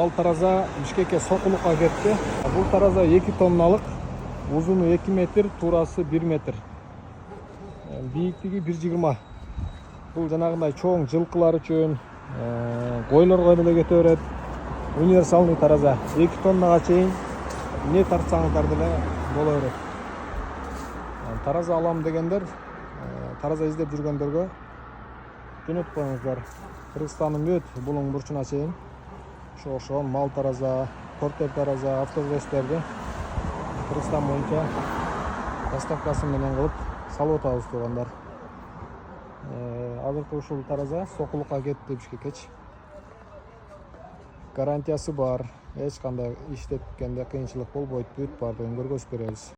мал тараза Бишкекке сокулукка кетти. Бул тараза 2 тонналык, узуну 2 метр, туурасы 1 метр. Бийиктиги 1,20. Бул жанагындай чоң жылкылар үчүн, койлорго деле кете берет. Универсалный тараза. 2 тоннага чейин эмне тартсаңыздар деле боло берет. Тараза алам дегендер, тараза издеп жүргөндөргө жөнөткөңүздөр. Кыргызстандын бүт булуң бурчуна чейин ошол мал тараза, портер тараза, автовестерди Кыргызстан боюнча доставкасы менен кылып салып атабыз туугандар. Азыркы ушул тараза сокулукка кетти Бишкеккечи. Гарантиясы бар. Эч кандай иштеткенде кыйынчылык болбойт, бүт баардыгын көргөзүп беребиз.